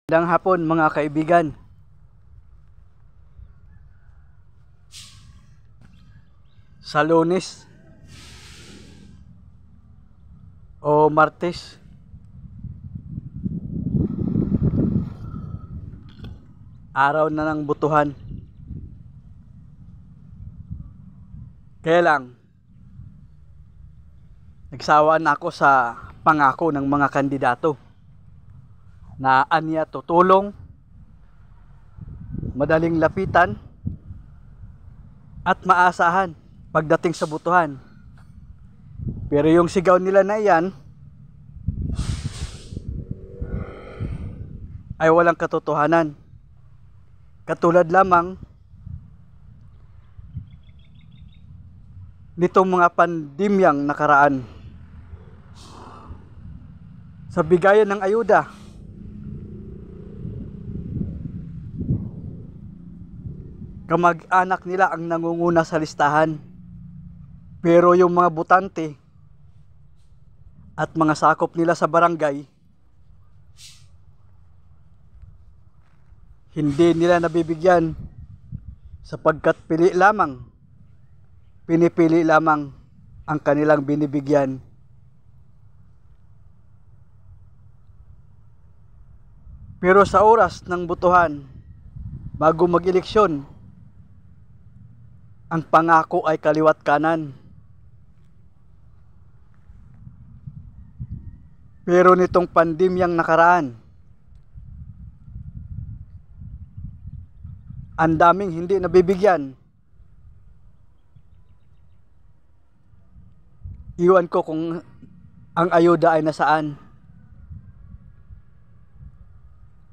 Magandang hapon mga kaibigan. Sa Lunes o Martes, araw na ng butuhan. Kaya lang, nagsawaan ako sa pangako ng mga kandidato na anya tutulong, madaling lapitan, at maasahan pagdating sa butuhan. Pero yung sigaw nila na iyan ay walang katotohanan. Katulad lamang nitong mga pandemyang nakaraan. Sa bigayan ng ayuda, kamag-anak nila ang nangunguna sa listahan. Pero yung mga butante at mga sakop nila sa barangay, hindi nila nabibigyan sapagkat pinipili lamang ang kanilang binibigyan. Pero sa oras ng butuhan, bago mag-eleksyon, ang pangako ay kaliwat kanan. Pero nitong pandemyang nakaraan, ang daming hindi nabibigyan. Iwan ko kung ang ayuda ay nasaan.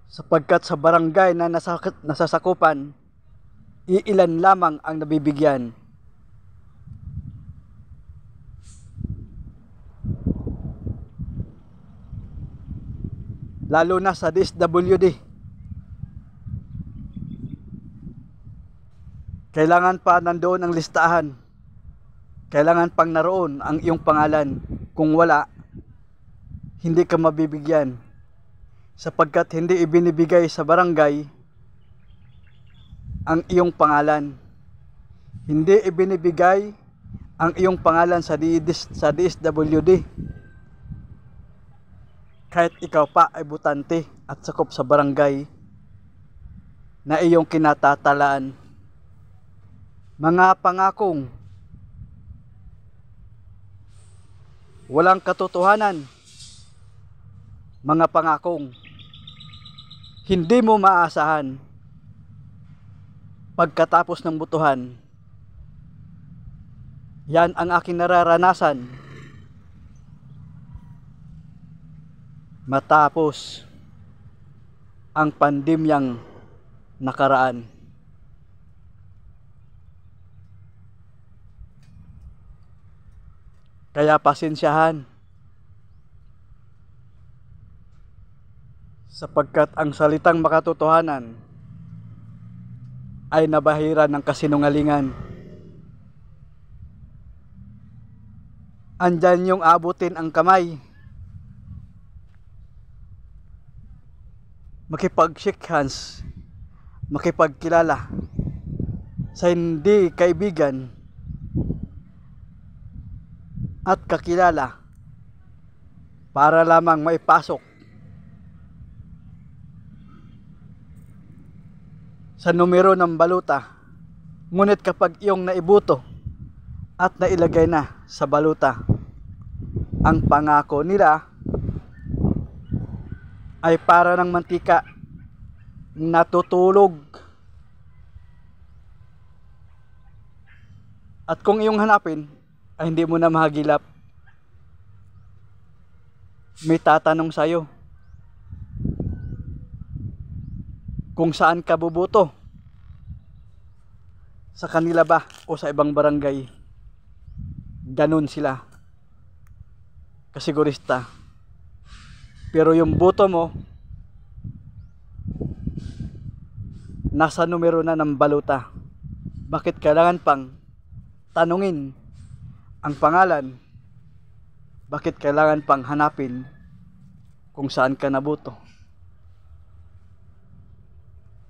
Sapagkat sa barangay na nasasakupan, iilan lamang ang nabibigyan. Lalo na sa DSWD. Kailangan pa nandoon ang listahan. Kailangan pang naroon ang iyong pangalan. Kung wala, hindi ka mabibigyan. Sapagkat hindi ibinibigay sa barangay ang iyong pangalan. Hindi ibinibigay ang iyong pangalan sa DSWD. Kahit ikaw pa ay butante at sakop sa barangay na iyong kinatatalaan. Mga pangakong walang katotohanan, mga pangakong hindi mo maasahan pagkatapos ng butuhan. Yan ang aking nararanasan matapos ang pandemyang nakaraan. Kaya pasensyahan, sapagkat ang salitang makatotohanan ay nabahira ng kasinungalingan. Andyan yung abutin ang kamay, makipag-shake hands, makipagkilala sa hindi kaibigan at kakilala para lamang maipasok sa numero ng baluta. Ngunit kapag iyong naibuto at nailagay na sa baluta, ang pangako nila ay para ng mantika natutulog. At kung iyong hanapin, ay hindi mo na mahagilap. May tatanong sa'yo kung saan ka bubuto, sa kanila ba o sa ibang barangay. Ganun sila kasigurista. Pero yung boto mo nasa numero na ng baluta. Bakit kailangan pang tanungin ang pangalan? Bakit kailangan pang hanapin kung saan ka nabuto?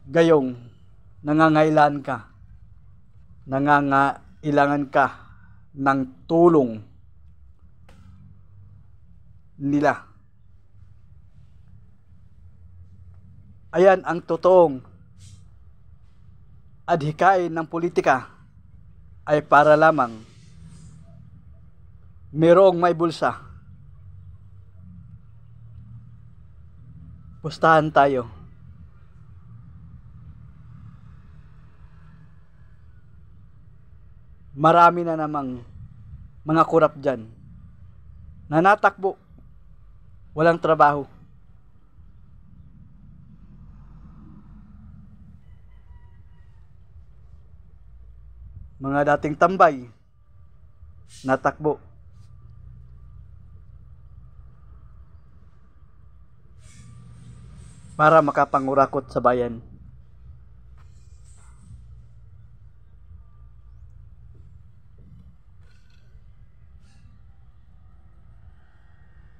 Gayong nangangailangan ka, nangangailangan ka ng tulong nila. Ayan ang totoong adhikain ng politika, ay para lamang mayroong may bulsa. Pustahan tayo. Marami na namang mga kurap dyan na natakbo, walang trabaho. Mga dating tambay, natakbo. Para makapangurakot sa bayan.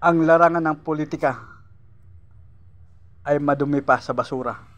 Ang larangan ng politika ay madumi pa sa basura.